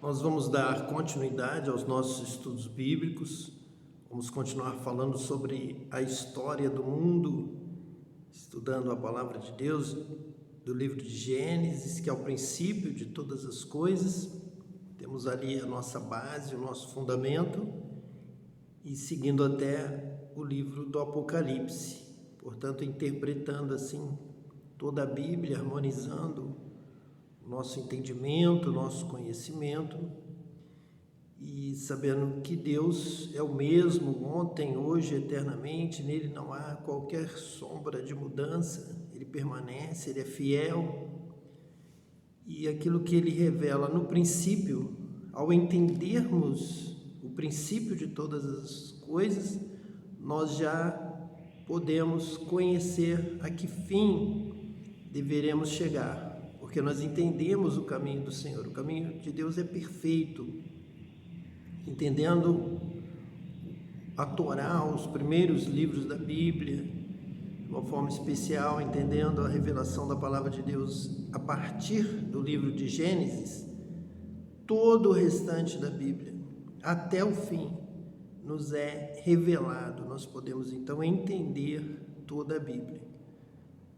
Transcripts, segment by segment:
Nós vamos dar continuidade aos nossos estudos bíblicos, vamos continuar falando sobre a história do mundo, estudando a palavra de Deus, do livro de Gênesis, que é o princípio de todas as coisas. Temos ali a nossa base, o nosso fundamento, e seguindo até o livro do Apocalipse, portanto, interpretando assim toda a Bíblia, harmonizando o nosso entendimento, o nosso conhecimento, e sabendo que Deus é o mesmo ontem, hoje, eternamente, nele não há qualquer sombra de mudança, ele permanece, ele é fiel, e aquilo que ele revela no princípio, ao entendermos o princípio de todas as coisas, nós já podemos conhecer a que fim deveremos chegar, porque nós entendemos o caminho do Senhor. O caminho de Deus é perfeito. Entendendo a Torá, os primeiros livros da Bíblia, de uma forma especial, entendendo a revelação da palavra de Deus a partir do livro de Gênesis, todo o restante da Bíblia, até o fim, nos é revelado. Nós podemos então entender toda a Bíblia.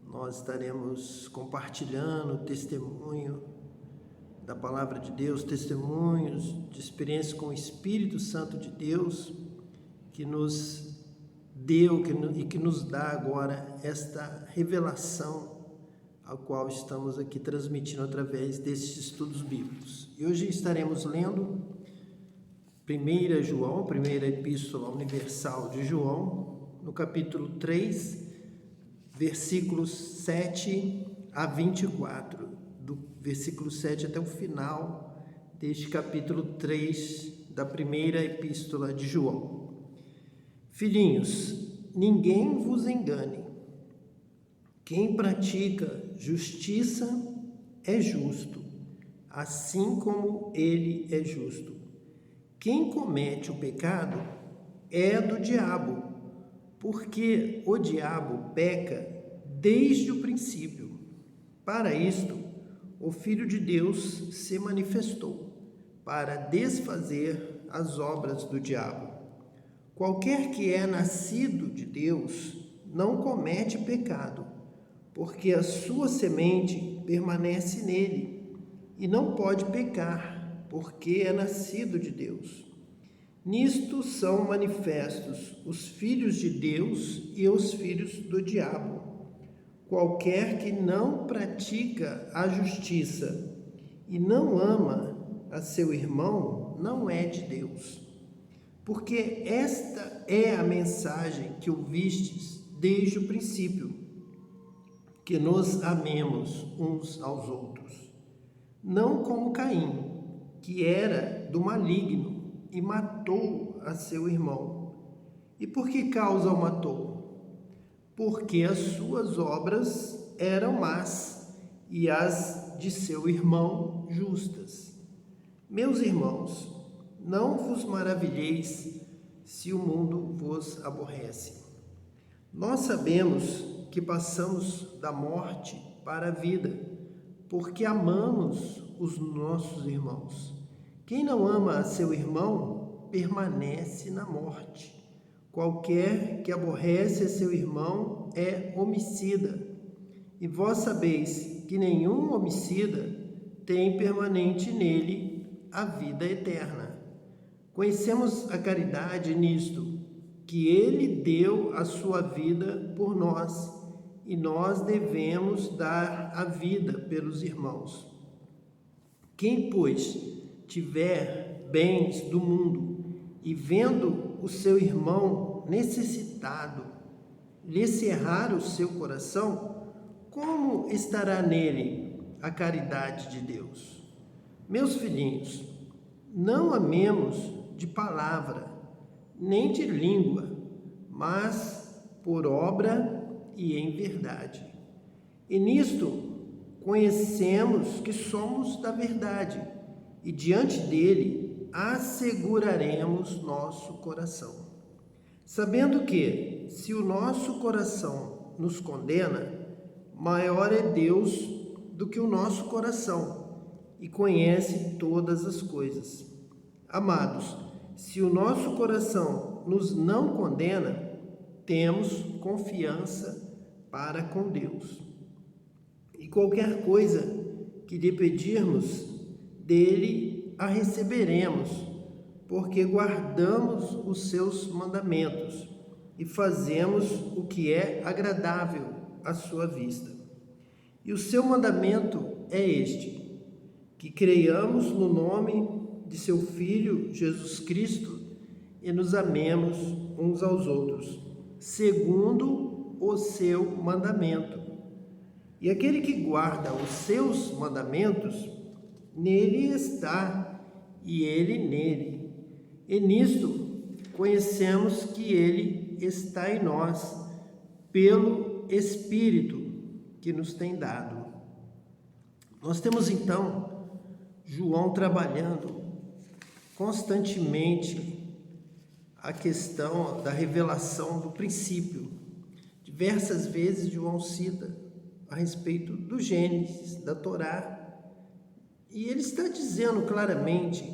Nós estaremos compartilhando testemunho da palavra de Deus, testemunhos de experiência com o Espírito Santo de Deus, que nos deu e que nos dá agora esta revelação, a qual estamos aqui transmitindo através desses estudos bíblicos. E hoje estaremos lendo 1 João, primeira epístola universal de João, no capítulo 3, versículos 7 a 24, do versículo 7 até o final deste capítulo 3 da primeira epístola de João. Filhinhos, ninguém vos engane. Quem pratica justiça é justo, assim como ele é justo. Quem comete o pecado é do diabo, porque o diabo peca desde o princípio. Para isto, o Filho de Deus se manifestou, para desfazer as obras do diabo. Qualquer que é nascido de Deus não comete pecado, porque a sua semente permanece nele, e não pode pecar, porque é nascido de Deus. Nisto são manifestos os filhos de Deus e os filhos do diabo. Qualquer que não pratica a justiça e não ama a seu irmão não é de Deus. Porque esta é a mensagem que ouvistes desde o princípio, que nos amemos uns aos outros. Não como Caim, que era do maligno, e matou a seu irmão. E por que causa o matou? Porque as suas obras eram más e as de seu irmão justas. Meus irmãos, não vos maravilheis se o mundo vos aborrece. Nós sabemos que passamos da morte para a vida, porque amamos os nossos irmãos. Quem não ama a seu irmão permanece na morte. Qualquer que aborrece a seu irmão é homicida. E vós sabeis que nenhum homicida tem permanente nele a vida eterna. Conhecemos a caridade nisto, que ele deu a sua vida por nós, e nós devemos dar a vida pelos irmãos. Quem, pois, tiver bens do mundo e vendo o seu irmão necessitado lhe cerrar o seu coração, como estará nele a caridade de Deus? Meus filhinhos, não amemos de palavra, nem de língua, mas por obra e em verdade. E nisto conhecemos que somos da verdade, e diante dele asseguraremos nosso coração, sabendo que, se o nosso coração nos condena, maior é Deus do que o nosso coração, e conhece todas as coisas. Amados, se o nosso coração nos não condena, temos confiança para com Deus. E qualquer coisa que lhe pedirmos, dele a receberemos, porque guardamos os seus mandamentos e fazemos o que é agradável à sua vista. E o seu mandamento é este: que creiamos no nome de seu Filho Jesus Cristo e nos amemos uns aos outros, segundo o seu mandamento. E aquele que guarda os seus mandamentos, nele está, e ele nele. E nisto conhecemos que ele está em nós, pelo Espírito que nos tem dado. Nós temos então João trabalhando constantemente a questão da revelação do princípio. Diversas vezes João cita a respeito do Gênesis, da Torá, e ele está dizendo claramente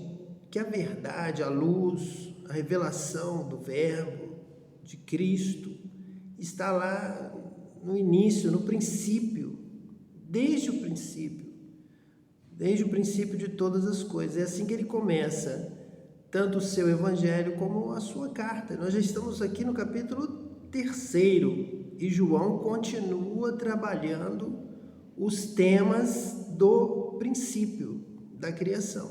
que a verdade, a luz, a revelação do Verbo, de Cristo, está lá no início, no princípio, desde o princípio de todas as coisas. É assim que ele começa tanto o seu evangelho como a sua carta. Nós já estamos aqui no capítulo 3 e João continua trabalhando os temas do princípio da criação.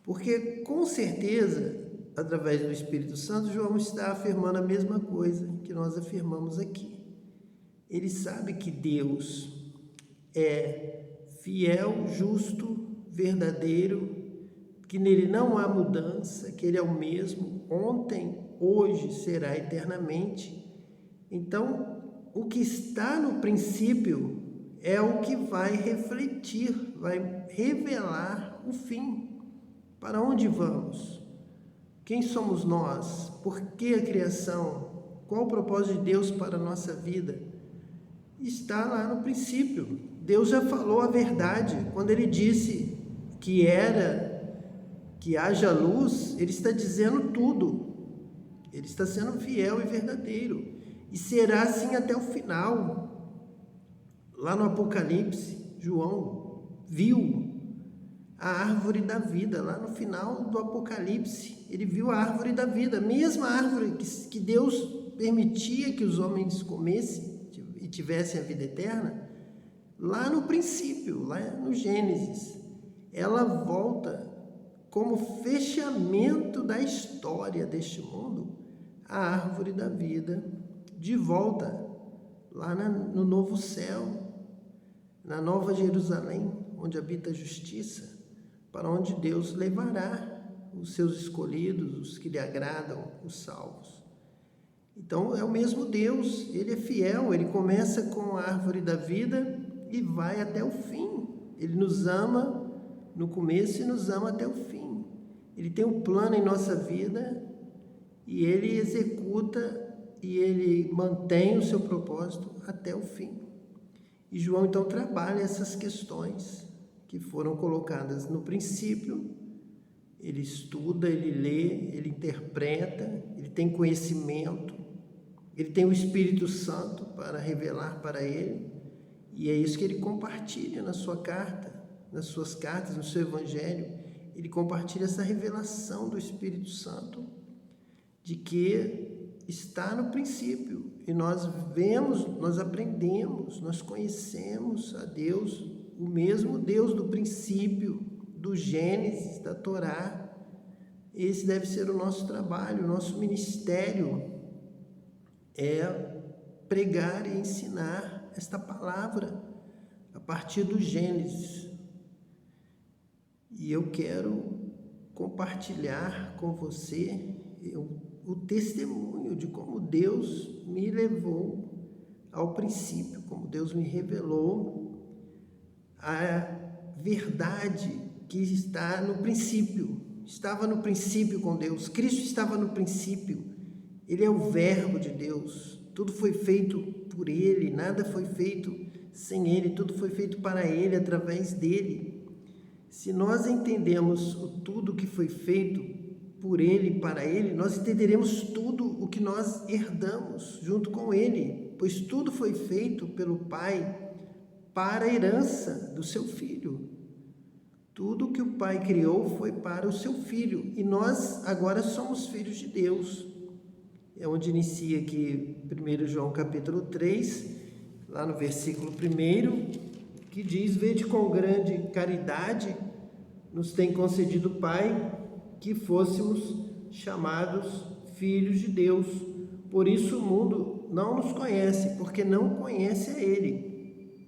Porque, com certeza, através do Espírito Santo, João está afirmando a mesma coisa que nós afirmamos aqui. Ele sabe que Deus é fiel, justo, verdadeiro, que nele não há mudança, que ele é o mesmo ontem, hoje, será eternamente. Então, o que está no princípio é o que vai refletir, vai revelar o fim. Para onde vamos? Quem somos nós? Por que a criação? Qual o propósito de Deus para a nossa vida? Está lá no princípio. Deus já falou a verdade. Quando ele disse que haja luz, ele está dizendo tudo. Ele está sendo fiel e verdadeiro. E será assim até o final. Lá no Apocalipse, João viu a árvore da vida. Lá no final do Apocalipse, ele viu a árvore da vida. A mesma árvore que Deus permitia que os homens comessem e tivessem a vida eterna. Lá no princípio, lá no Gênesis, ela volta como fechamento da história deste mundo, a árvore da vida, de volta lá no novo céu, na nova Jerusalém, onde habita a justiça, para onde Deus levará os seus escolhidos, os que lhe agradam, os salvos. Então, é o mesmo Deus, ele é fiel, ele começa com a árvore da vida e vai até o fim. Ele nos ama no começo e nos ama até o fim. Ele tem um plano em nossa vida e ele executa e ele mantém o seu propósito até o fim. E João então trabalha essas questões que foram colocadas no princípio. Ele estuda, ele lê, ele interpreta, ele tem conhecimento, ele tem o Espírito Santo para revelar para ele, e é isso que ele compartilha na sua carta, nas suas cartas, no seu evangelho. Ele compartilha essa revelação do Espírito Santo, de que está no princípio, e nós vemos, nós aprendemos, nós conhecemos a Deus, o mesmo Deus do princípio, do Gênesis, da Torá. Esse deve ser o nosso trabalho, o nosso ministério é pregar e ensinar esta palavra a partir do Gênesis. E eu quero compartilhar com você o testemunho de como Deus me levou ao princípio, como Deus me revelou a verdade que está no princípio. Estava no princípio com Deus. Cristo estava no princípio. Ele é o Verbo de Deus. Tudo foi feito por Ele, nada foi feito sem Ele, tudo foi feito para Ele, através dEle. Se nós entendemos tudo que foi feito por Ele e para Ele, nós entenderemos tudo o que nós herdamos junto com Ele, pois tudo foi feito pelo Pai para a herança do seu Filho. Tudo que o Pai criou foi para o seu Filho, e nós agora somos filhos de Deus. É onde inicia aqui 1 João capítulo 3, lá no versículo 1, que diz: vede com grande caridade nos tem concedido o Pai que fôssemos chamados filhos de Deus. Por isso o mundo não nos conhece, porque não conhece a Ele.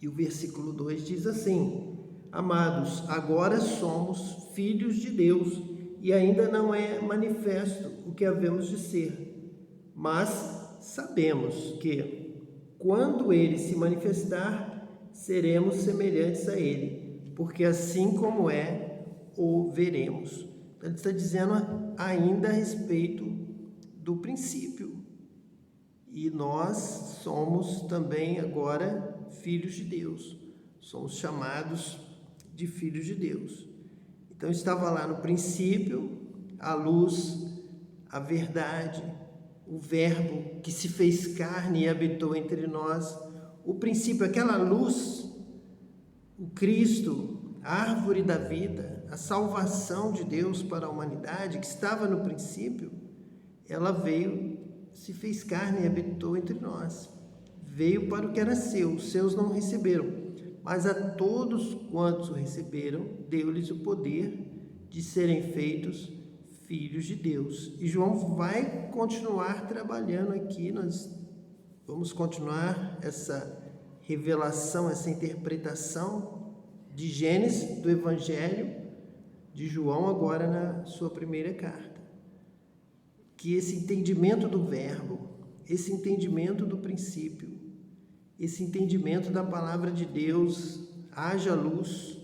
E o versículo 2 diz assim: amados, agora somos filhos de Deus, e ainda não é manifesto o que havemos de ser. Mas sabemos que, quando Ele se manifestar, seremos semelhantes a Ele, porque assim como é, o veremos. Ele está dizendo ainda a respeito do princípio. E nós somos também agora filhos de Deus. Somos chamados de filhos de Deus. Então estava lá no princípio a luz, a verdade, o verbo que se fez carne e habitou entre nós. O princípio, aquela luz, o Cristo, a árvore da vida, a salvação de Deus para a humanidade, que estava no princípio, ela veio, se fez carne e habitou entre nós. Veio para o que era seu, os seus não receberam, mas a todos quantos o receberam, deu-lhes o poder de serem feitos filhos de Deus. E João vai continuar trabalhando aqui, nós vamos continuar essa revelação, essa interpretação de Gênesis, do Evangelho de João, agora na sua primeira carta. Que esse entendimento do verbo, esse entendimento do princípio, esse entendimento da palavra de Deus, haja luz,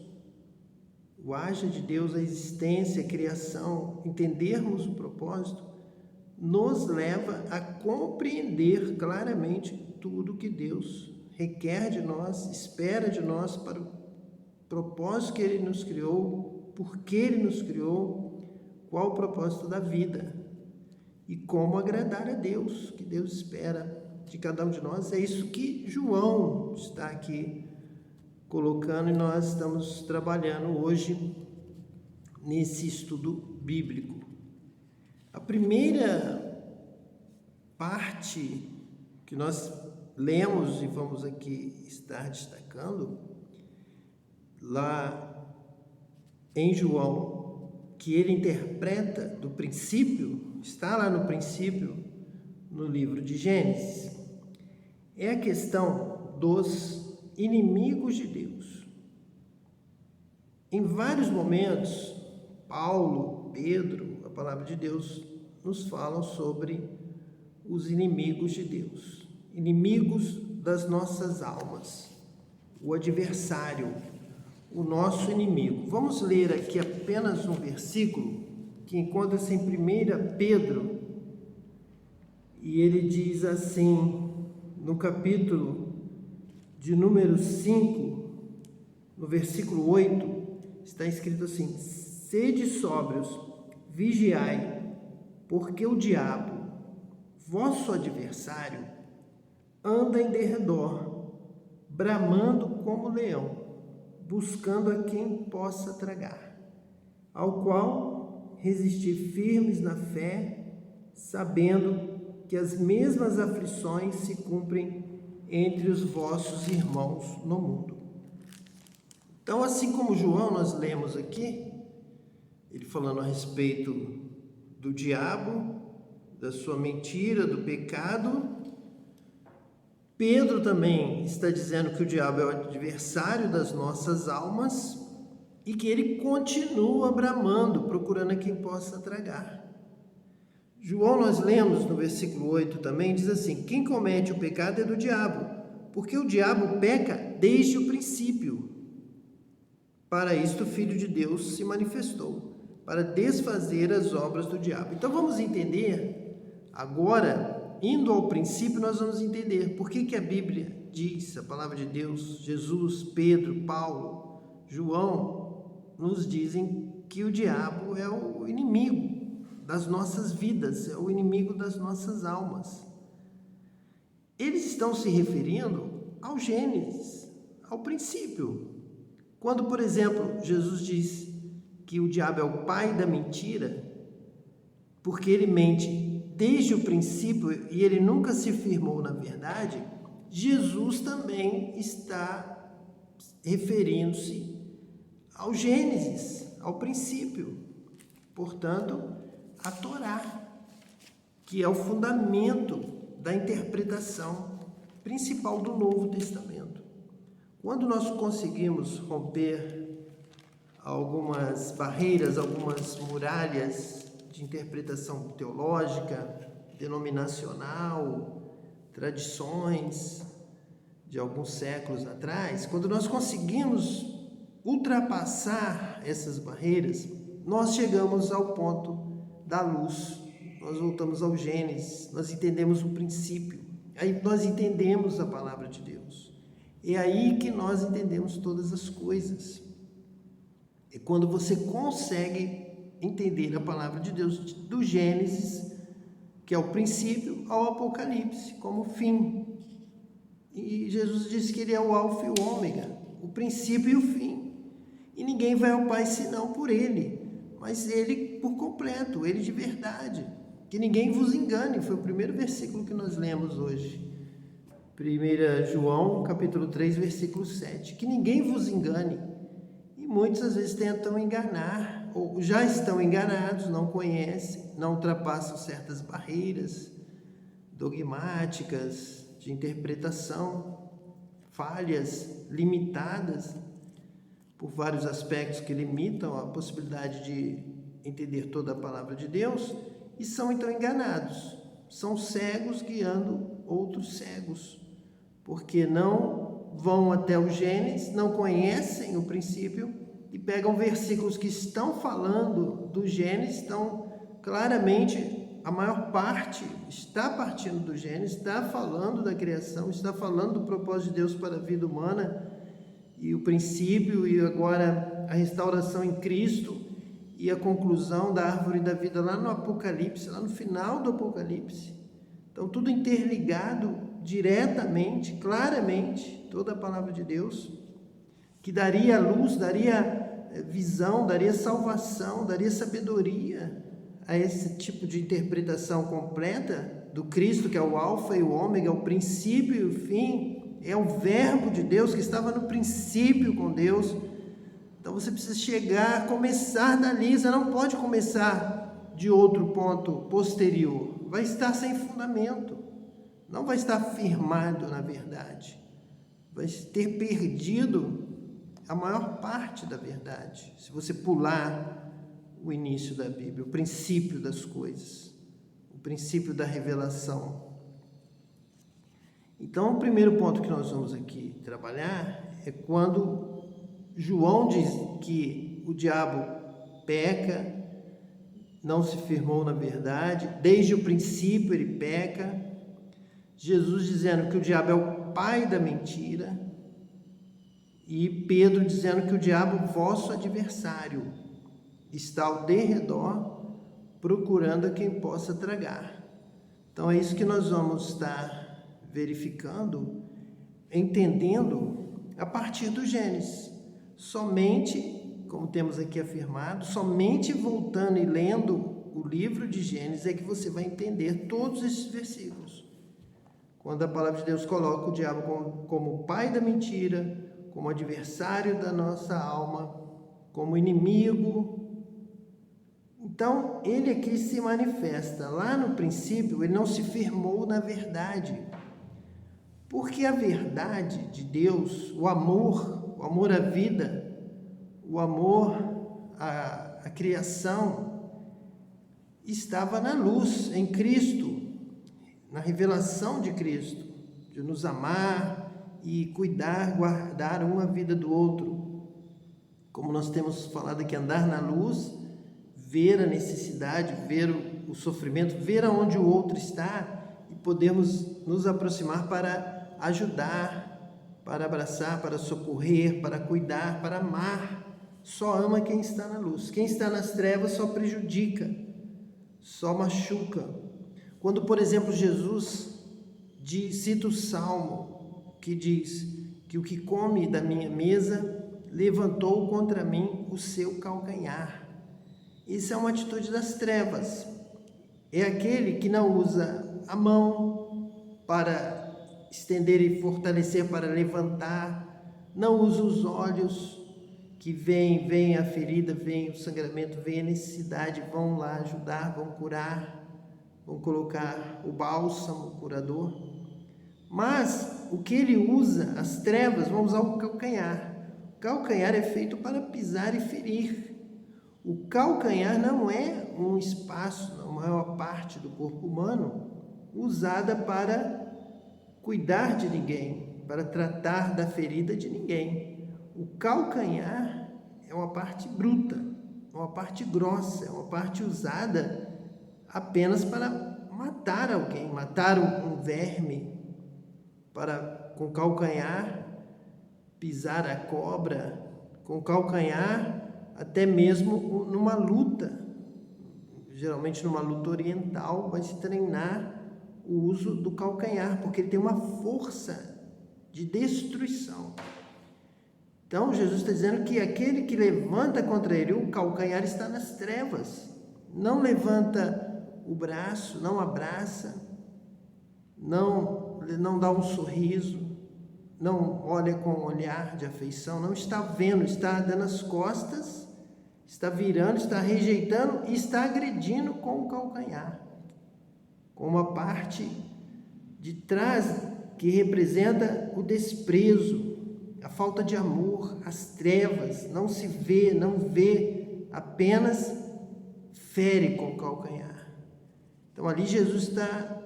o haja de Deus, a existência, a criação, entendermos o propósito, nos leva a compreender claramente tudo que Deus requer de nós, espera de nós para o propósito que Ele nos criou, por que Ele nos criou, qual o propósito da vida e como agradar a Deus, que Deus espera de cada um de nós. É isso que João está aqui colocando e nós estamos trabalhando hoje nesse estudo bíblico. A primeira parte que nós lemos e vamos aqui estar destacando lá em João, que ele interpreta do princípio, está lá no princípio, no livro de Gênesis, é a questão dos inimigos de Deus. Em vários momentos, Paulo, Pedro, a palavra de Deus, nos falam sobre os inimigos de Deus, inimigos das nossas almas, o adversário, o nosso inimigo. Vamos ler aqui apenas um versículo que encontra-se em 1 Pedro, e ele diz assim, no capítulo de número 5, no versículo 8, está escrito assim: sede sóbrios, vigiai, porque o diabo, vosso adversário, anda em derredor, bramando como leão, buscando a quem possa tragar, ao qual resistir firmes na fé, sabendo que as mesmas aflições se cumprem entre os vossos irmãos no mundo. Então, assim como João nós lemos aqui, ele falando a respeito do diabo, da sua mentira, do pecado, Pedro também está dizendo que o diabo é o adversário das nossas almas e que ele continua bramando, procurando a quem possa tragar. João, nós lemos no versículo 8 também, diz assim: quem comete o pecado é do diabo, porque o diabo peca desde o princípio. Para isto o Filho de Deus se manifestou, para desfazer as obras do diabo. Então vamos entender agora. Indo ao princípio, nós vamos entender por que a Bíblia diz, a palavra de Deus, Jesus, Pedro, Paulo, João, nos dizem que o diabo é o inimigo das nossas vidas, é o inimigo das nossas almas. Eles estão se referindo ao Gênesis, ao princípio. Quando, por exemplo, Jesus diz que o diabo é o pai da mentira, porque ele mente desde o princípio e ele nunca se firmou na verdade, Jesus também está referindo-se ao Gênesis, ao princípio. Portanto, a Torá, que é o fundamento da interpretação principal do Novo Testamento. Quando nós conseguimos romper algumas barreiras, algumas muralhas de interpretação teológica, denominacional, tradições de alguns séculos atrás, quando nós conseguimos ultrapassar essas barreiras, nós chegamos ao ponto da luz, nós voltamos ao Gênesis, nós entendemos o princípio, aí nós entendemos a palavra de Deus. É aí que nós entendemos todas as coisas. É quando você consegue entender a palavra de Deus do Gênesis, que é o princípio, ao Apocalipse, como fim. E Jesus disse que ele é o alfa e o ômega, o princípio e o fim. E ninguém vai ao Pai senão por ele, mas ele por completo, ele de verdade. Que ninguém vos engane, foi o primeiro versículo que nós lemos hoje. 1 João, capítulo 3, versículo 7. Que ninguém vos engane. E muitos às vezes tentam enganar, ou já estão enganados, não conhecem, não ultrapassam certas barreiras dogmáticas de interpretação, falhas limitadas por vários aspectos que limitam a possibilidade de entender toda a palavra de Deus, e são então enganados, são cegos guiando outros cegos, porque não vão até o Gênesis, não conhecem o princípio e pegam versículos que estão falando do Gênesis, estão claramente, a maior parte está partindo do Gênesis, está falando da criação, está falando do propósito de Deus para a vida humana e o princípio e agora a restauração em Cristo e a conclusão da árvore da vida lá no Apocalipse, lá no final do Apocalipse. Então, tudo interligado diretamente, claramente, toda a palavra de Deus, que daria luz, daria visão, daria salvação, daria sabedoria a esse tipo de interpretação completa do Cristo, que é o alfa e o ômega, o princípio e o fim, é o verbo de Deus que estava no princípio com Deus. Então você precisa chegar, começar dali, você não pode começar de outro ponto posterior, vai estar sem fundamento, não vai estar firmado na verdade, vai ter perdido a maior parte da verdade, se você pular o início da Bíblia, o princípio das coisas, o princípio da revelação. Então, o primeiro ponto que nós vamos aqui trabalhar é quando João diz que o diabo peca, não se firmou na verdade, desde o princípio ele peca. Jesus dizendo que o diabo é o pai da mentira e Pedro dizendo que o diabo, vosso adversário, está ao derredor procurando a quem possa tragar. Então é isso que nós vamos estar verificando, entendendo a partir do Gênesis. Somente, como temos aqui afirmado, somente voltando e lendo o livro de Gênesis é que você vai entender todos esses versículos. Quando a palavra de Deus coloca o diabo como o pai da mentira, como adversário da nossa alma, como inimigo. Então, ele aqui se manifesta. Lá no princípio, ele não se firmou na verdade. Porque a verdade de Deus, o amor à vida, o amor à criação, estava na luz, em Cristo, na revelação de Cristo, de nos amar e cuidar, guardar um a vida do outro. Como nós temos falado aqui, andar na luz, ver a necessidade, ver o sofrimento, ver aonde o outro está e podermos nos aproximar para ajudar, para abraçar, para socorrer, para cuidar, para amar. só ama quem está na luz. Quem está nas trevas só prejudica, só machuca. Quando, por exemplo, Jesus cita o Salmo, que diz que o que come da minha mesa levantou contra mim o seu calcanhar. Isso é uma atitude das trevas. É aquele que não usa a mão para estender e fortalecer, para levantar, não usa os olhos, que vem a ferida, vem o sangramento, vem a necessidade, vão lá ajudar, vão curar, vão colocar o bálsamo curador. Mas o que ele usa, as trevas, vão usar o calcanhar. O calcanhar é feito para pisar e ferir. O calcanhar não é um espaço, não é uma parte do corpo humano usada para cuidar de ninguém, para tratar da ferida de ninguém. O calcanhar é uma parte bruta, uma parte grossa, é uma parte usada apenas para matar alguém, matar um verme, para com calcanhar pisar a cobra, com calcanhar até mesmo numa luta, geralmente numa luta oriental, vai se treinar o uso do calcanhar, porque ele tem uma força de destruição. Então, Jesus está dizendo que aquele que levanta contra ele, o calcanhar está nas trevas, não levanta o braço, não abraça, não dá um sorriso, não olha com um olhar de afeição, não está vendo, está dando as costas, está virando, está rejeitando e está agredindo com o calcanhar, com uma parte de trás que representa o desprezo, a falta de amor, as trevas, não se vê, não vê, apenas fere com o calcanhar. Então ali Jesus está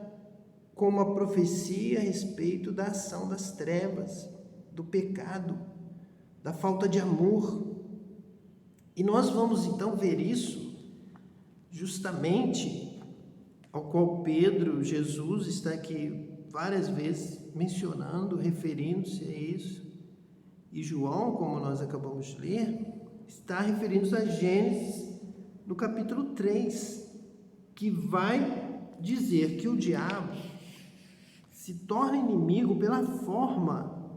com uma profecia a respeito da ação das trevas, do pecado, da falta de amor. E nós vamos então ver isso justamente ao qual Jesus está aqui várias vezes mencionando, referindo-se a isso. E João, como nós acabamos de ler, está referindo-se a Gênesis no capítulo 3, que vai dizer que o diabo se torna inimigo pela forma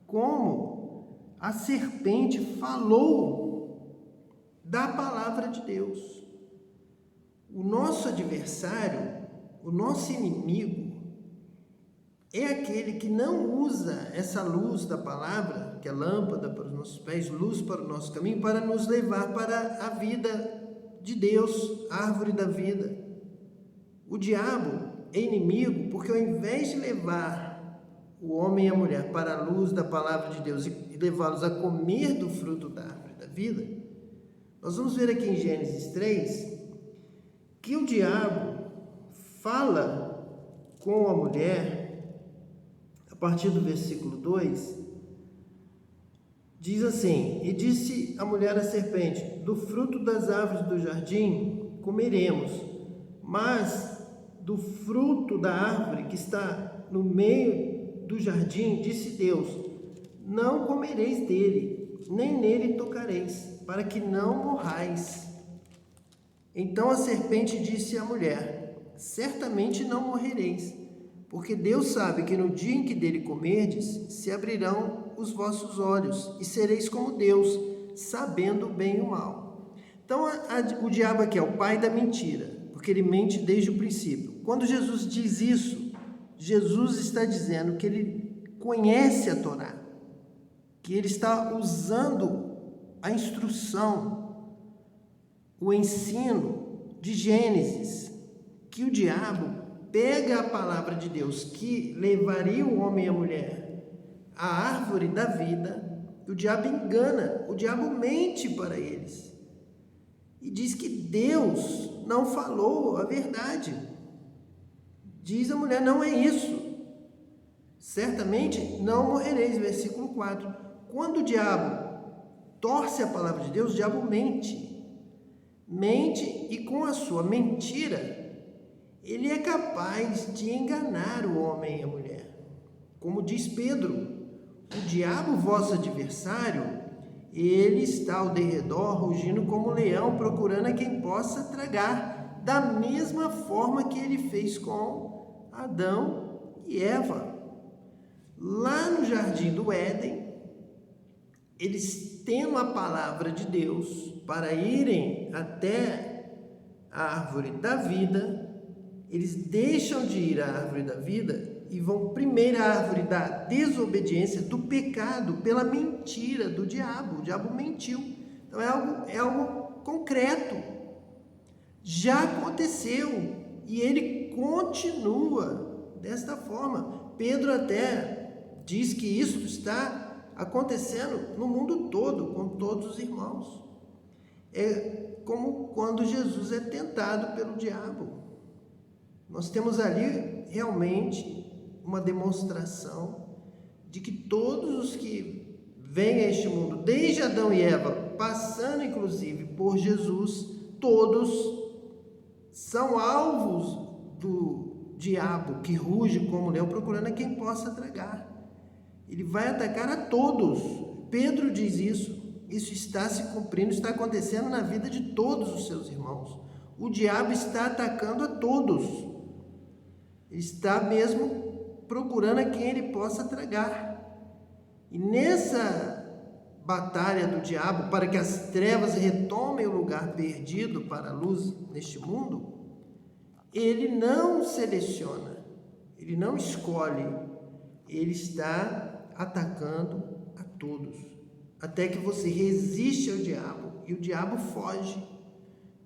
como a serpente falou da palavra de Deus. O nosso adversário, o nosso inimigo, é aquele que não usa essa luz da palavra, que é lâmpada para os nossos pés, luz para o nosso caminho, para nos levar para a vida de Deus, árvore da vida. O diabo é inimigo porque ao invés de levar o homem e a mulher para a luz da palavra de Deus e levá-los a comer do fruto da árvore da vida, nós vamos ver aqui em Gênesis 3 que o diabo fala com a mulher. A partir do versículo 2, diz assim: E disse a mulher à serpente: Do fruto das árvores do jardim comeremos, mas do fruto da árvore que está no meio do jardim, disse Deus: Não comereis dele, nem nele tocareis, para que não morrais. Então a serpente disse à mulher: Certamente não morrereis, porque Deus sabe que no dia em que dele comerdes, se abrirão os vossos olhos, e sereis como Deus, sabendo o bem e o mal. Então, o diabo aqui é o pai da mentira, porque ele mente desde o princípio. Quando Jesus diz isso, Jesus está dizendo que ele conhece a Torá, que ele está usando a instrução, o ensino de Gênesis, que o diabo pega a palavra de Deus que levaria o homem e a mulher à árvore da vida, o diabo engana, o diabo mente para eles e diz que Deus não falou a verdade. Diz a mulher: não é isso, certamente não morrereis, versículo 4. Quando o diabo torce a palavra de Deus, o diabo mente e com a sua mentira ele é capaz de enganar o homem e a mulher. Como diz Pedro: o diabo, vosso adversário, Ele está ao derredor, rugindo como leão, procurando a quem possa tragar, da mesma forma que ele fez com Adão e Eva. Lá no jardim do Éden, eles tendo a palavra de Deus para irem até a árvore da vida, eles deixam de ir à árvore da vida e vão primeiro à árvore da desobediência, do pecado, pela mentira do diabo. O diabo mentiu. Então é algo concreto. Já aconteceu e ele continua desta forma. Pedro até diz que isso está acontecendo no mundo todo, com todos os irmãos. É como quando Jesus é tentado pelo diabo. Nós temos ali realmente uma demonstração de que todos os que vêm a este mundo, desde Adão e Eva, passando inclusive por Jesus, todos são alvos do diabo, que ruge como leão, procurando a quem possa tragar. Ele vai atacar a todos. Pedro diz isso. Isso está se cumprindo, está acontecendo na vida de todos os seus irmãos. O diabo está atacando a todos. Ele está mesmo procurando a quem ele possa tragar. E nessa batalha do diabo, para que as trevas retomem o lugar perdido para a luz neste mundo, ele não seleciona, ele não escolhe, ele está atacando a todos, até que você resiste ao diabo, e o diabo foge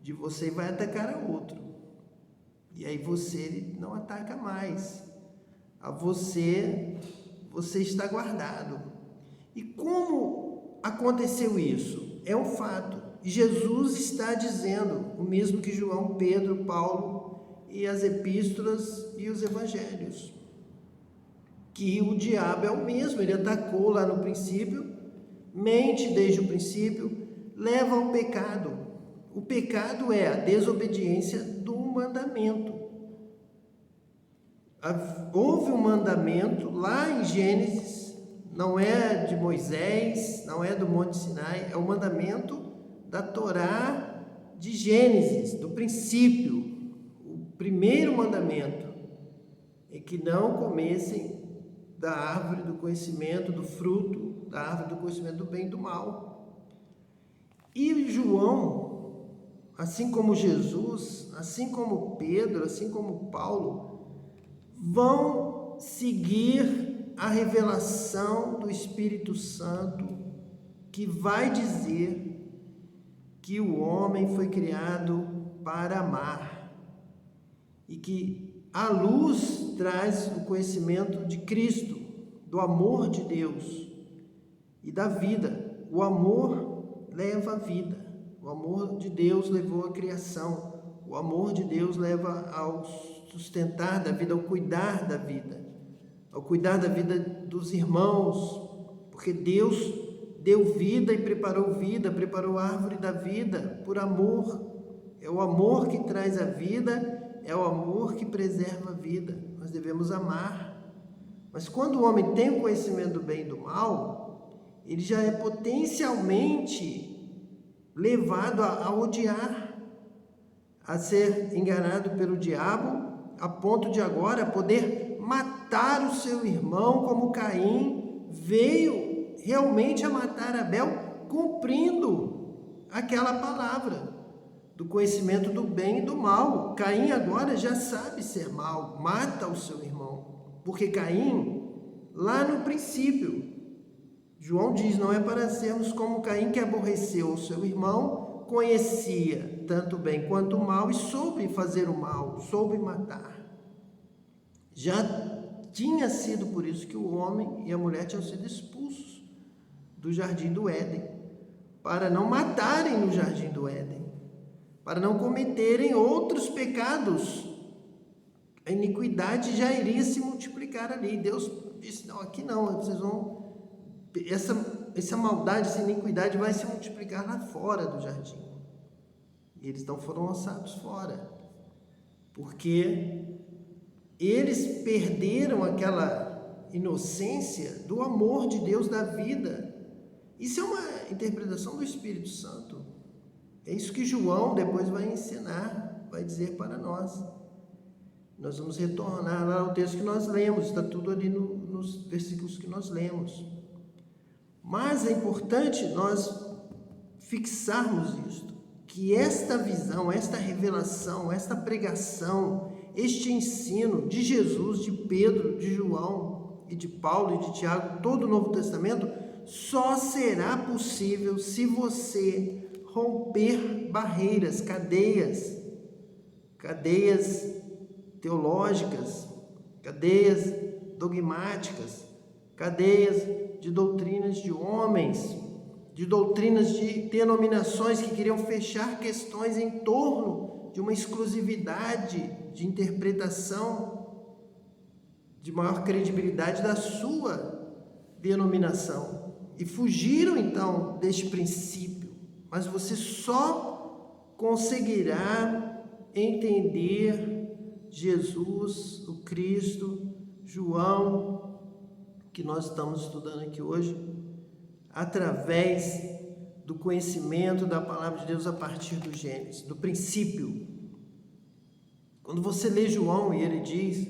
de você e vai atacar a outro. E aí ele não ataca mais. A você está guardado. E como aconteceu isso? É um fato. E Jesus está dizendo o mesmo que João, Pedro, Paulo e as epístolas e os evangelhos, que o diabo é o mesmo. Ele atacou lá no princípio, mente desde o princípio, leva ao pecado. O pecado é a desobediência do mandamento. Houve um mandamento lá em Gênesis, não é de Moisés, não é do Monte Sinai, é o mandamento da Torá de Gênesis, do princípio. O primeiro mandamento é que não comessem da árvore do conhecimento, do fruto da árvore do conhecimento do bem e do mal. E João, assim como Jesus, assim como Pedro, assim como Paulo, vão seguir a revelação do Espírito Santo, que vai dizer que o homem foi criado para amar e que a luz traz o conhecimento de Cristo, do amor de Deus e da vida. O amor leva a vida, o amor de Deus levou a criação, o amor de Deus leva ao sustentar da vida, ao cuidar da vida dos irmãos, porque Deus deu vida e preparou a árvore da vida por amor. É o amor que traz a vida, é o amor que preserva a vida. Nós devemos amar. Mas quando o homem tem o conhecimento do bem e do mal, ele já é potencialmente levado a odiar, a ser enganado pelo diabo, a ponto de agora poder matar o seu irmão, como Caim veio realmente a matar Abel, cumprindo aquela palavra do conhecimento do bem e do mal. Caim agora já sabe ser mal, mata o seu irmão, porque Caim, lá no princípio, João diz, não é para sermos como Caim, que aborreceu o seu irmão, conhecia tanto o bem quanto o mal e soube fazer o mal, soube matar. Já tinha sido por isso que o homem e a mulher tinham sido expulsos do jardim do Éden, para não matarem no jardim do Éden, para não cometerem outros pecados. A iniquidade já iria se multiplicar ali. Deus disse, não, aqui não, vocês vão... Essa maldade, essa iniquidade vai se multiplicar lá fora do jardim. E eles não foram lançados fora, porque eles perderam aquela inocência do amor de Deus, da vida. Isso é uma interpretação do Espírito Santo. É isso que João depois vai ensinar, vai dizer para nós. Nós vamos retornar lá ao texto que nós lemos, está tudo ali nos versículos que nós lemos. Mas é importante nós fixarmos isto, que esta visão, esta revelação, esta pregação, este ensino de Jesus, de Pedro, de João e de Paulo e de Tiago, todo o Novo Testamento, só será possível se você romper barreiras, cadeias teológicas, cadeias dogmáticas, cadeias de doutrinas de homens, de doutrinas de denominações que queriam fechar questões em torno de uma exclusividade de interpretação, de maior credibilidade da sua denominação. E fugiram então deste princípio. Mas você só conseguirá entender Jesus, o Cristo, João, que nós estamos estudando aqui hoje, através do conhecimento da palavra de Deus a partir do Gênesis, do princípio. Quando você lê João e ele diz,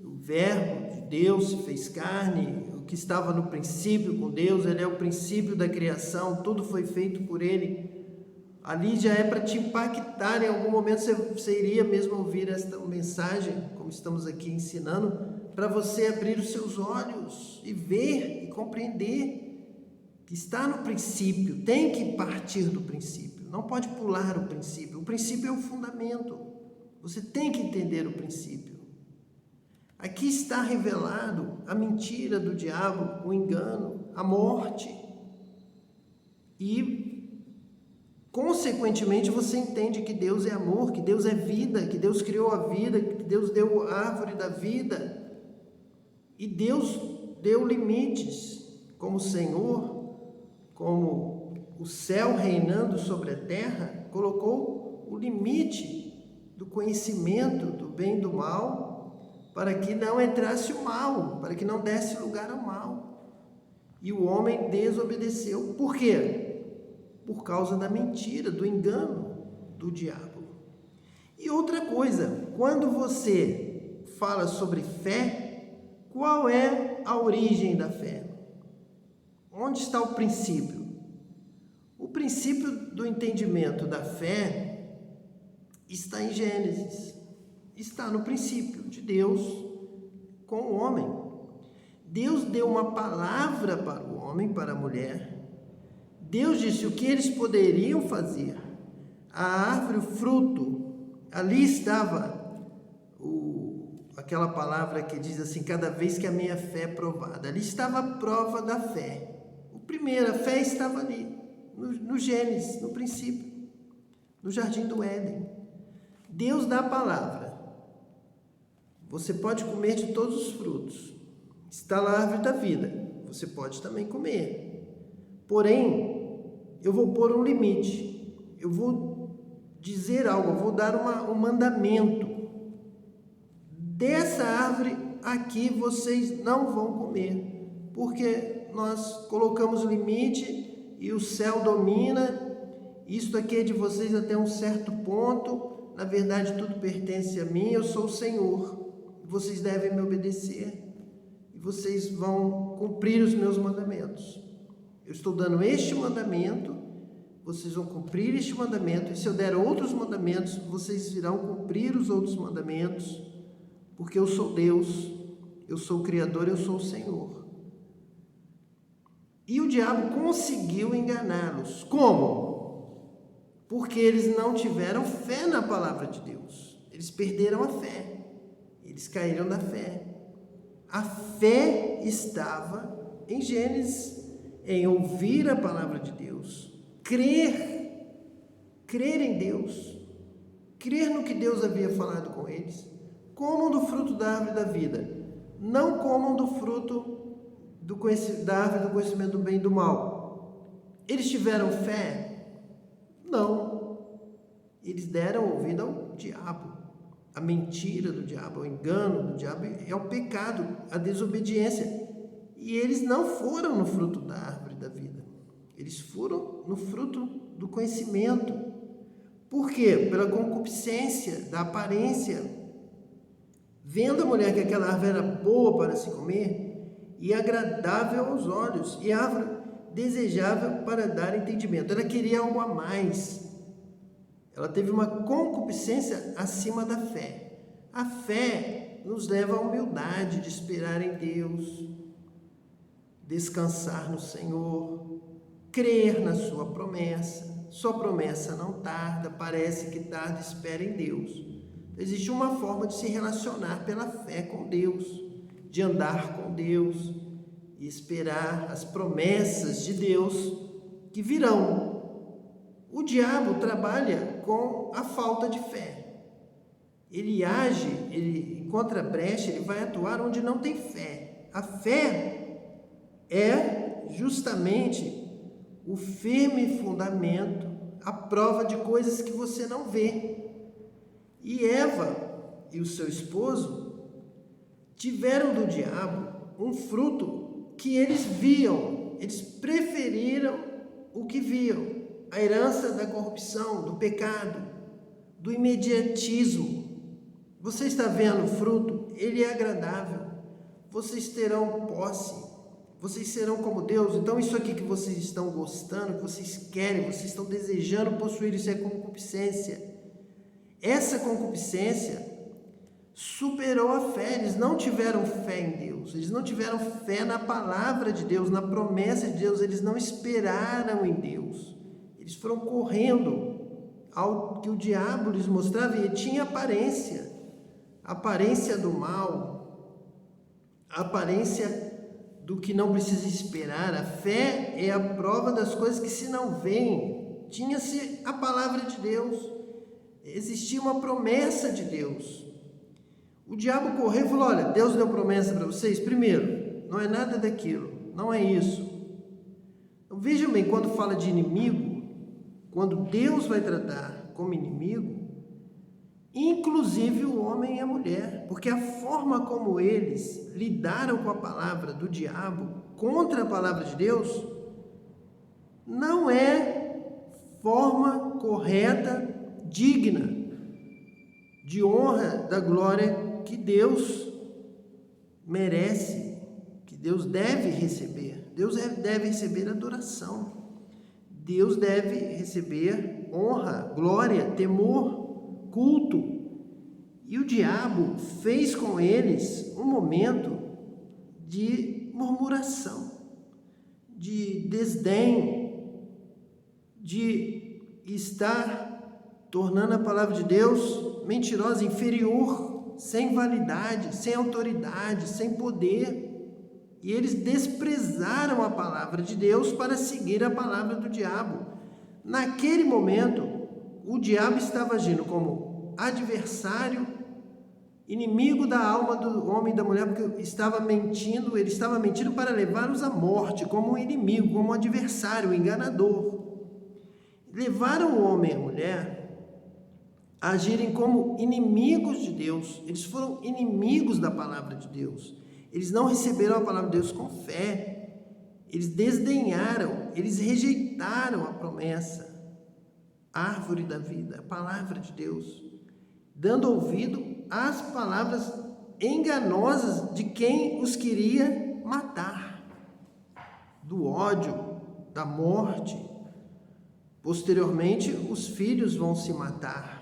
o verbo de Deus se fez carne, o que estava no princípio com Deus, ele é o princípio da criação, tudo foi feito por ele. Ali já é para te impactar, em algum momento você iria mesmo ouvir esta mensagem, como estamos aqui ensinando, para você abrir os seus olhos e ver e compreender que está no princípio, tem que partir do princípio, não pode pular o princípio é o fundamento, você tem que entender o princípio. Aqui está revelado a mentira do diabo, o engano, a morte, e consequentemente você entende que Deus é amor, que Deus é vida, que Deus criou a vida, que Deus deu a árvore da vida, e Deus deu limites como Senhor, como o céu reinando sobre a terra, colocou o limite do conhecimento do bem e do mal, para que não entrasse o mal, para que não desse lugar ao mal. E o homem desobedeceu. Por quê? Por causa da mentira, do engano do diabo. E outra coisa, quando você fala sobre fé, qual é a origem da fé? Onde está o princípio? O princípio do entendimento da fé está em Gênesis. Está no princípio de Deus com o homem. Deus deu uma palavra para o homem, para a mulher. Deus disse o que eles poderiam fazer. A árvore, o fruto, ali estava aquela palavra que diz assim, cada vez que a minha fé é provada. Ali estava a prova da fé. A fé estava ali, no Gênesis, no princípio, no Jardim do Éden. Deus dá a palavra. Você pode comer de todos os frutos. Está lá a árvore da vida. Você pode também comer. Porém, eu vou pôr um limite. Eu vou dizer algo, eu vou dar um mandamento. Dessa árvore aqui vocês não vão comer, porque nós colocamos o limite e o céu domina. Isso aqui é de vocês até um certo ponto. Na verdade, tudo pertence a mim, eu sou o Senhor. Vocês devem me obedecer e vocês vão cumprir os meus mandamentos. Eu estou dando este mandamento, vocês vão cumprir este mandamento, e se eu der outros mandamentos, vocês irão cumprir os outros mandamentos, porque eu sou Deus, eu sou o Criador, eu sou o Senhor. E o diabo conseguiu enganá-los. Como? Porque eles não tiveram fé na palavra de Deus. Eles perderam a fé. Eles caíram da fé. A fé estava em Gênesis, em ouvir a palavra de Deus, crer em Deus, crer no que Deus havia falado com eles. Comam do fruto da árvore da vida, não comam do fruto da árvore do conhecimento do bem e do mal. Eles tiveram fé? Não. Eles deram ouvido ao diabo. A mentira do diabo, o engano do diabo é o pecado, a desobediência. E eles não foram no fruto da árvore da vida. Eles foram no fruto do conhecimento. Por quê? Pela concupiscência da aparência. Vendo a mulher que aquela árvore era boa para se comer e agradável aos olhos, e árvore desejável para dar entendimento. Ela queria algo a mais. Ela teve uma concupiscência acima da fé. A fé nos leva à humildade de esperar em Deus, descansar no Senhor, crer na sua promessa. Sua promessa não tarda, parece que tarda, espera em Deus. Existe uma forma de se relacionar pela fé com Deus, de andar com Deus e esperar as promessas de Deus que virão. O diabo trabalha com a falta de fé. Ele age, ele encontra brecha, ele vai atuar onde não tem fé. A fé é justamente o firme fundamento, a prova de coisas que você não vê. E Eva e o seu esposo tiveram do diabo um fruto que eles viam, eles preferiram o que viam, a herança da corrupção, do pecado, do imediatismo. Você está vendo o fruto? Ele é agradável, vocês terão posse, vocês serão como Deus. Então isso aqui que vocês estão gostando, que vocês querem, vocês estão desejando possuir, isso é concupiscência. Essa concupiscência superou a fé. Eles não tiveram fé em Deus, eles não tiveram fé na palavra de Deus, na promessa de Deus, eles não esperaram em Deus. Eles foram correndo ao que o diabo lhes mostrava, e ele tinha aparência do mal, aparência do que não precisa esperar. A fé é a prova das coisas que se não veem. Tinha-se a palavra de Deus, existia uma promessa de Deus. O diabo correu e falou: olha, Deus deu promessa para vocês. Primeiro, não é nada daquilo, não é isso. Então, vejam bem, quando fala de inimigo, quando Deus vai tratar como inimigo, inclusive o homem e a mulher, porque a forma como eles lidaram com a palavra do diabo contra a palavra de Deus não é forma correta, digna de honra da glória que Deus merece, que Deus deve receber. Deus deve receber adoração, Deus deve receber honra, glória, temor, culto. E o diabo fez com eles um momento de murmuração, de desdém, de estar tornando a palavra de Deus mentirosa, inferior, sem validade, sem autoridade, sem poder. E eles desprezaram a palavra de Deus para seguir a palavra do diabo. Naquele momento, o diabo estava agindo como adversário, inimigo da alma do homem e da mulher, porque ele estava mentindo para levá-los à morte, como um inimigo, como um adversário, um enganador. Levaram o homem e a mulher a agirem como inimigos de Deus. Eles foram inimigos da palavra de Deus. Eles não receberam a palavra de Deus com fé. Eles desdenharam, eles rejeitaram a promessa, a árvore da vida, a palavra de Deus, dando ouvido às palavras enganosas de quem os queria matar, do ódio, da morte. Posteriormente, os filhos vão se matar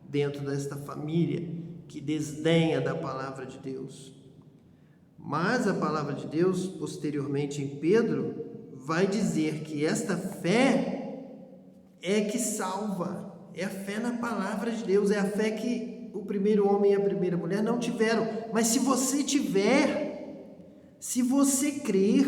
dentro desta família que desdenha da palavra de Deus. Mas a palavra de Deus, posteriormente em Pedro, vai dizer que esta fé é que salva, é a fé na palavra de Deus, é a fé que o primeiro homem e a primeira mulher não tiveram. Mas se você tiver, se você crer,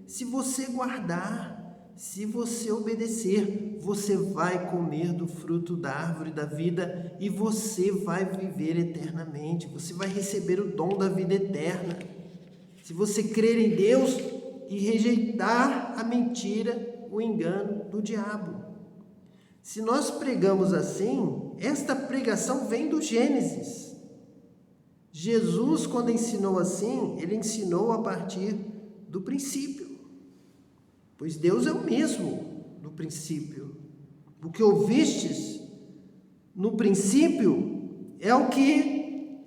se você guardar, se você obedecer, você vai comer do fruto da árvore da vida e você vai viver eternamente, você vai receber o dom da vida eterna. Se você crer em Deus e rejeitar a mentira, o engano do diabo. Se nós pregamos assim, esta pregação vem do Gênesis. Jesus, quando ensinou assim, ele ensinou a partir do princípio. pois Deus é o mesmo no princípio. O que ouvistes no princípio é o que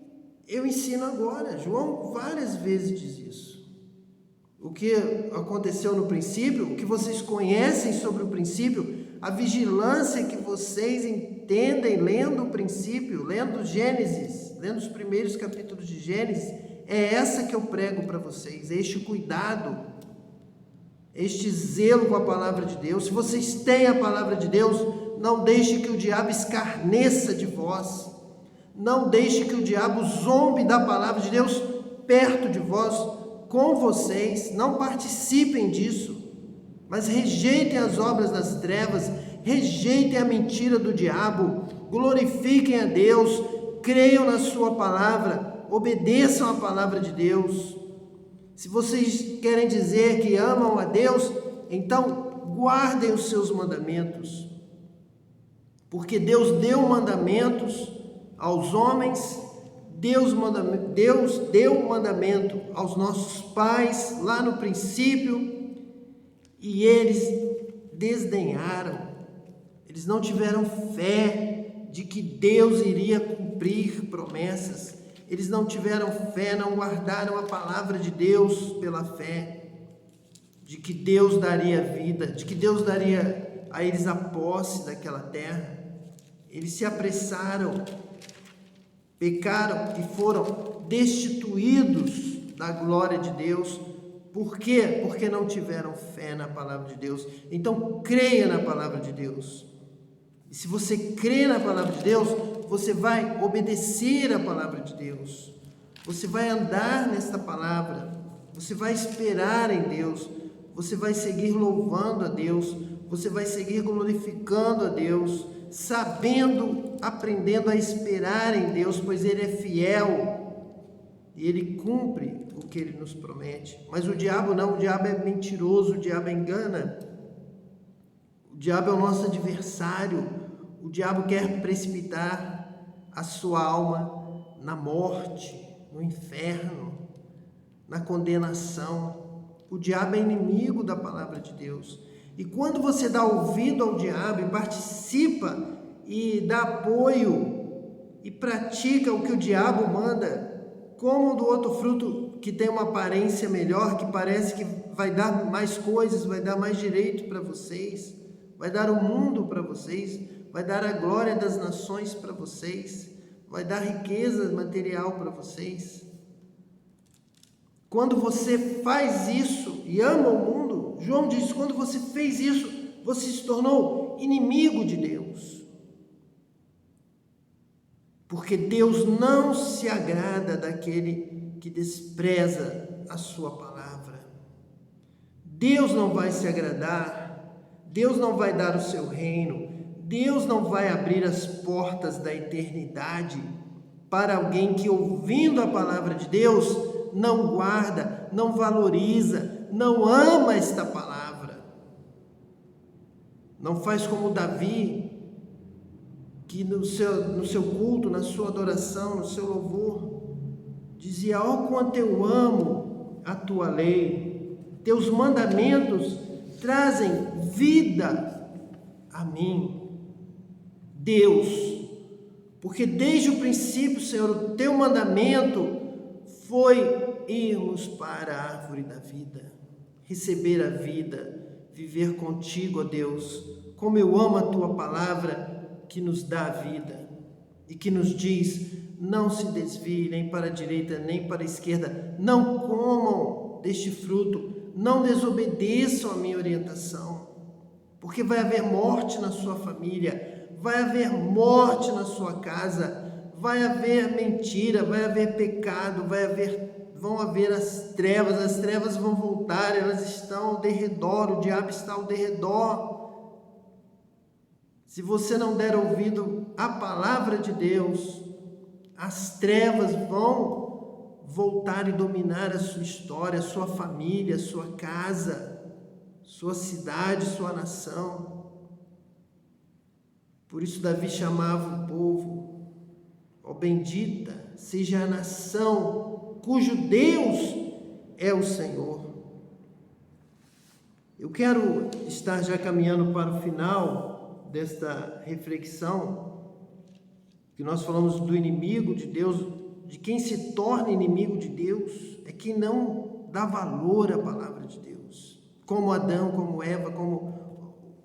eu ensino agora. João várias vezes diz isso. O que aconteceu no princípio, o que vocês conhecem sobre o princípio, a vigilância que vocês entendem lendo o princípio, lendo Gênesis, lendo os primeiros capítulos de Gênesis, é essa que eu prego para vocês, este cuidado, este zelo com a palavra de Deus. Se vocês têm a palavra de Deus, não deixe que o diabo escarneça de vós, não deixe que o diabo zombe da palavra de Deus perto de vós, com vocês. Não participem disso, mas rejeitem as obras das trevas, rejeitem a mentira do diabo, glorifiquem a Deus, creiam na sua palavra, obedeçam a palavra de Deus. Se vocês querem dizer que amam a Deus, então guardem os seus mandamentos, porque Deus deu mandamentos aos homens, Deus deu mandamento aos nossos pais lá no princípio, e eles desdenharam, eles não tiveram fé de que Deus iria cumprir promessas. Eles não tiveram fé, não guardaram a palavra de Deus pela fé, de que Deus daria vida, de que Deus daria a eles a posse daquela terra. Eles se apressaram, pecaram e foram destituídos da glória de Deus. Por quê? Porque não tiveram fé na palavra de Deus. Então, creia na palavra de Deus. E se você crê na palavra de Deus, você vai obedecer a palavra de Deus, você vai andar nesta palavra, você vai esperar em Deus, você vai seguir louvando a Deus, você vai seguir glorificando a Deus, sabendo, aprendendo a esperar em Deus, pois Ele é fiel e Ele cumpre o que Ele nos promete. Mas o diabo não, o diabo é mentiroso, o diabo engana, o diabo é o nosso adversário, o diabo quer precipitar a sua alma na morte, no inferno, na condenação. O diabo é inimigo da palavra de Deus. E quando você dá ouvido ao diabo e participa e dá apoio e pratica o que o diabo manda, como do outro fruto que tem uma aparência melhor, que parece que vai dar mais coisas, vai dar mais direito para vocês, vai dar o mundo para vocês, vai dar a glória das nações para vocês, vai dar riqueza material para vocês. Quando você faz isso e ama o mundo, João diz, quando você fez isso, você se tornou inimigo de Deus. Porque Deus não se agrada daquele que despreza a sua palavra. Deus não vai se agradar, Deus não vai dar o seu reino, Deus não vai abrir as portas da eternidade para alguém que, ouvindo a palavra de Deus, não guarda, não valoriza, não ama esta palavra. Não faz como Davi, que no seu culto, na sua adoração, no seu louvor, dizia: ó, quanto eu amo a tua lei, teus mandamentos trazem vida a mim. Deus, porque desde o princípio, Senhor, o teu mandamento foi irmos para a árvore da vida, receber a vida, viver contigo, ó Deus. Como eu amo a tua palavra que nos dá a vida e que nos diz: não se desvie nem para a direita nem para a esquerda, não comam deste fruto, não desobedeçam a minha orientação, porque vai haver morte na sua família, vai haver morte na sua casa, vai haver mentira, vai haver pecado, vão haver as trevas vão voltar, elas estão ao derredor, o diabo está ao derredor. Se você não der ouvido à palavra de Deus, as trevas vão voltar e dominar a sua história, a sua família, a sua casa, sua cidade, sua nação. Por isso Davi chamava o povo: ó, bendita seja a nação cujo Deus é o Senhor. Eu quero estar já caminhando para o final desta reflexão, que nós falamos do inimigo de Deus, de quem se torna inimigo de Deus, é quem não dá valor à palavra de Deus, como Adão, como Eva, como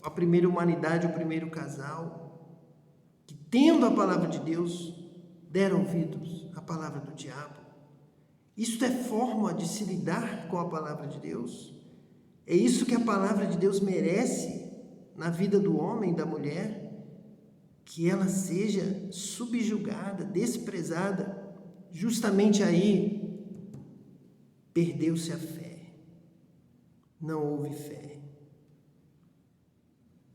a primeira humanidade, o primeiro casal, que tendo a palavra de Deus, deram ouvidos à palavra do diabo. Isto é forma de se lidar com a palavra de Deus. É isso que a palavra de Deus merece na vida do homem e da mulher, que ela seja subjugada, desprezada. Justamente aí perdeu-se a fé, não houve fé,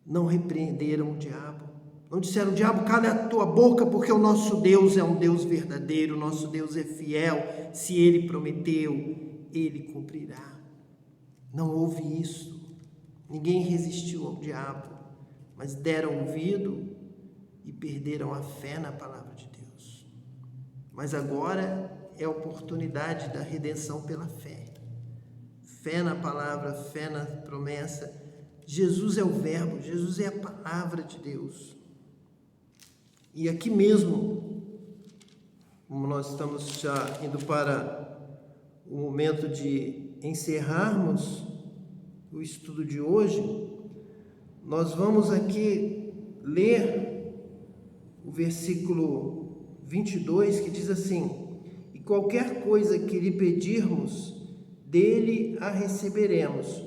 não repreenderam o diabo, não disseram: diabo, cala a tua boca, porque o nosso Deus é um Deus verdadeiro, o nosso Deus é fiel, se Ele prometeu, Ele cumprirá. Não houve isso, ninguém resistiu ao diabo, mas deram ouvido e perderam a fé na palavra de Deus. Mas agora é a oportunidade da redenção pela fé. Fé na palavra, fé na promessa. Jesus é o verbo, Jesus é a palavra de Deus. E aqui mesmo, como nós estamos já indo para o momento de encerrarmos o estudo de hoje, nós vamos aqui ler o versículo 22, que diz assim: e qualquer coisa que lhe pedirmos, dele a receberemos,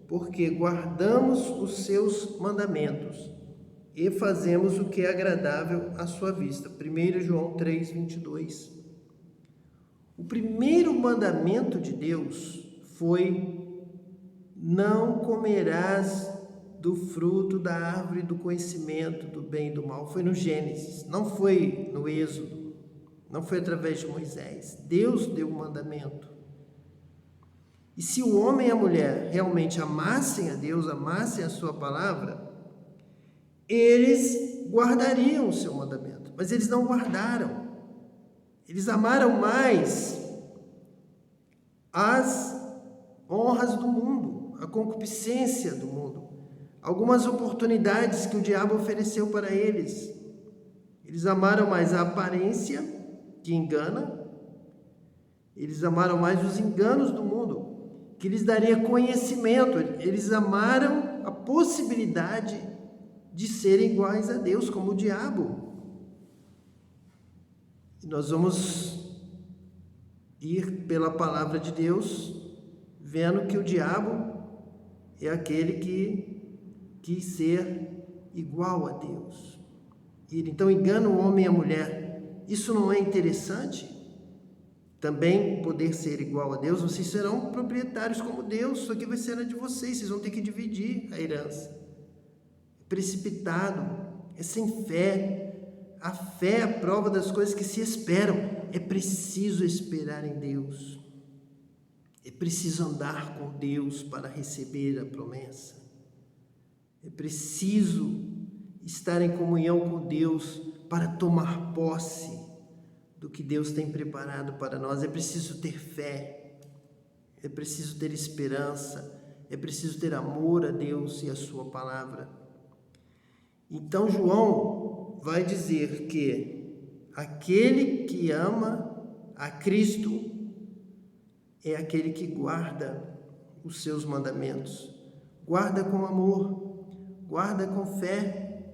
porque guardamos os seus mandamentos e fazemos o que é agradável à sua vista. 1 João 3, 22. O primeiro mandamento de Deus foi: não comerás do fruto da árvore do conhecimento do bem e do mal. Foi no Gênesis, não foi no Êxodo, não foi através de Moisés. Deus deu o mandamento. E se o homem e a mulher realmente amassem a Deus, amassem a sua palavra, eles guardariam o seu mandamento, mas eles não guardaram. Eles amaram mais as honras do mundo, a concupiscência do mundo, algumas oportunidades que o diabo ofereceu para eles. Eles amaram mais a aparência, que engana. Eles amaram mais os enganos do mundo, que lhes daria conhecimento. Eles amaram a possibilidade de serem iguais a Deus, como o diabo. E nós vamos ir pela palavra de Deus, vendo que o diabo é aquele que quis ser igual a Deus. Ele então engana o homem e a mulher. Isso não é interessante? Também poder ser igual a Deus, vocês serão proprietários como Deus, isso aqui vai ser de vocês, vocês vão ter que dividir a herança. É precipitado, é sem fé. A fé é a prova das coisas que se esperam. É preciso esperar em Deus. É preciso andar com Deus para receber a promessa. É preciso estar em comunhão com Deus para tomar posse do que Deus tem preparado para nós. É preciso ter fé, é preciso ter esperança, é preciso ter amor a Deus e a sua palavra. Então João vai dizer que aquele que ama a Cristo é aquele que guarda os seus mandamentos, guarda com amor, guarda com fé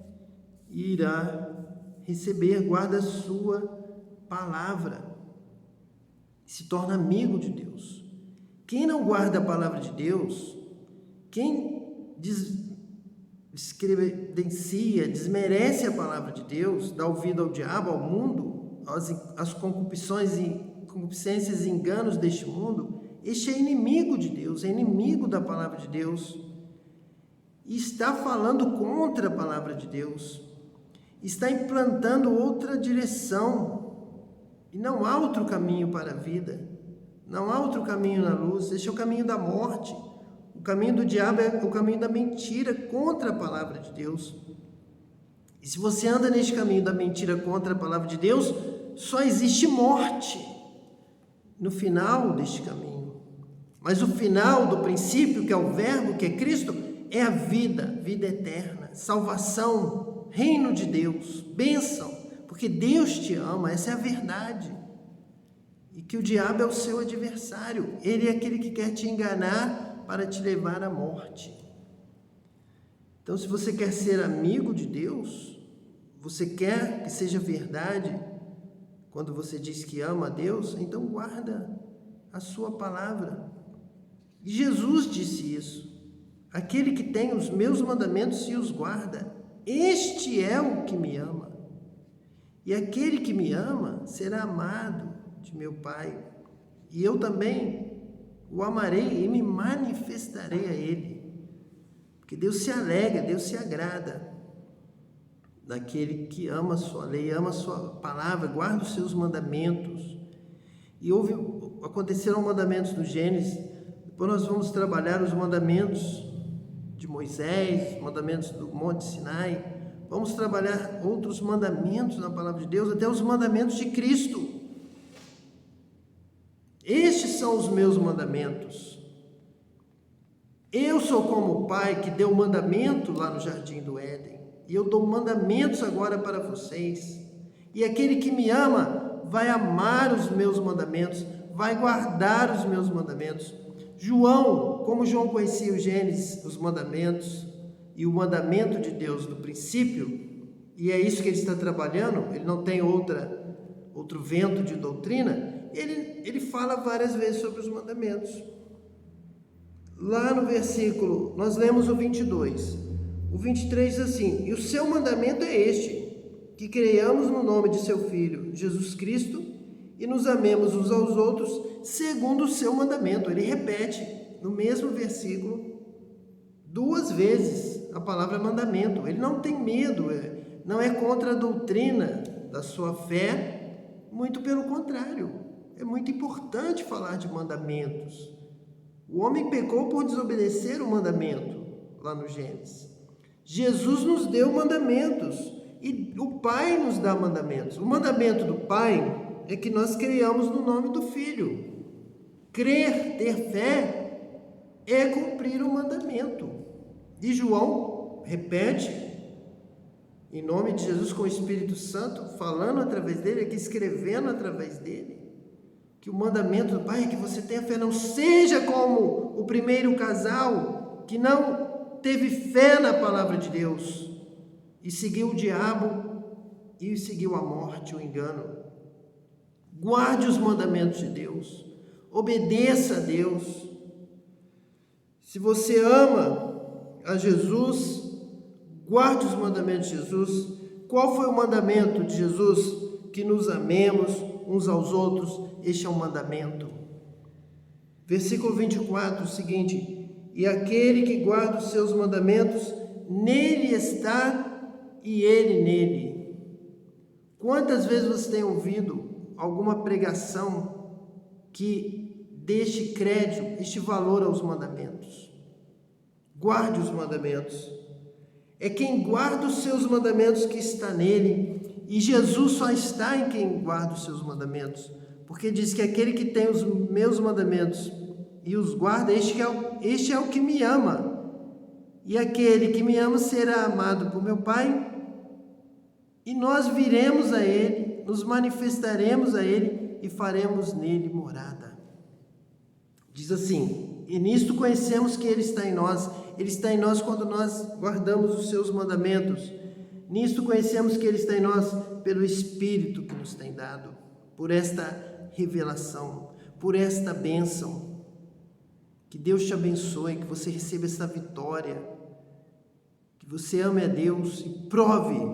e irá receber, guarda a sua palavra, se torna amigo de Deus. Quem não guarda a palavra de Deus, quem descredencia, desmerece a palavra de Deus, dá ouvido ao diabo, ao mundo, às concupiscências e enganos deste mundo, este é inimigo de Deus, é inimigo da palavra de Deus, e está falando contra a palavra de Deus, está implantando outra direção, e não há outro caminho para a vida, não há outro caminho na luz. Este é o caminho da morte. O caminho do diabo é o caminho da mentira contra a palavra de Deus. E se você anda neste caminho da mentira contra a palavra de Deus, só existe morte no final deste caminho. Mas o final do princípio, que é o verbo, que é Cristo, é a vida, vida eterna, salvação, reino de Deus, bênção, porque Deus te ama, essa é a verdade. E que o diabo é o seu adversário, ele é aquele que quer te enganar para te levar à morte. Então, se você quer ser amigo de Deus, você quer que seja verdade, quando você diz que ama a Deus, então guarda a sua palavra. E Jesus disse isso: aquele que tem os meus mandamentos e os guarda, este é o que me ama. E aquele que me ama será amado de meu Pai, e eu também o amarei e me manifestarei a ele. Porque Deus se alegra, Deus se agrada daquele que ama a sua lei, ama a sua palavra, guarda os seus mandamentos. E aconteceram mandamentos do Gênesis, depois nós vamos trabalhar os mandamentos de Moisés, mandamentos do Monte Sinai, vamos trabalhar outros mandamentos na palavra de Deus, até os mandamentos de Cristo. Estes são os meus mandamentos. Eu sou como o Pai que deu mandamento lá no Jardim do Éden, e eu dou mandamentos agora para vocês. E aquele que me ama vai amar os meus mandamentos, vai guardar os meus mandamentos. João, como João conhecia o Gênesis, os mandamentos e o mandamento de Deus do princípio, e é isso que ele está trabalhando, ele não tem outro vento de doutrina, ele fala várias vezes sobre os mandamentos. Lá no versículo, nós lemos o 22, o 23 diz assim: e o seu mandamento é este, que creiamos no nome de seu Filho, Jesus Cristo, e nos amemos uns aos outros, segundo o seu mandamento. Ele repete no mesmo versículo 2 vezes a palavra mandamento. Ele não tem medo, não é contra a doutrina da sua fé, muito pelo contrário. É muito importante falar de mandamentos. O homem pecou por desobedecer o mandamento, lá no Gênesis. Jesus nos deu mandamentos e o Pai nos dá mandamentos. O mandamento do Pai é que nós creiamos no nome do Filho. Crer, ter fé, é cumprir o mandamento. E João repete, em nome de Jesus, com o Espírito Santo, falando através dele, aqui escrevendo através dele, que o mandamento do Pai é que você tenha fé, não seja como o primeiro casal que não teve fé na palavra de Deus e seguiu o diabo e seguiu a morte, o engano. Guarde os mandamentos de Deus, obedeça a Deus. Se você ama a Jesus, guarde os mandamentos de Jesus. Qual foi o mandamento de Jesus? Que nos amemos uns aos outros, este é um mandamento. Versículo 24, o seguinte: e aquele que guarda os seus mandamentos, nele está e ele nele. Quantas vezes você tem ouvido alguma pregação que dê este crédito, este valor aos mandamentos? Guarde os mandamentos. É quem guarda os seus mandamentos que está nele, e Jesus só está em quem guarda os seus mandamentos, porque diz que aquele que tem os meus mandamentos e os guarda, este é o que me ama, e aquele que me ama será amado por meu Pai, e nós viremos a ele, nos manifestaremos a ele e faremos nele morada. Diz assim: e nisto conhecemos que ele está em nós. Ele está em nós quando nós guardamos os seus mandamentos. Nisto conhecemos que ele está em nós pelo Espírito que nos tem dado, por esta revelação, por esta bênção. Que Deus te abençoe, que você receba essa vitória, que você ame a Deus e prove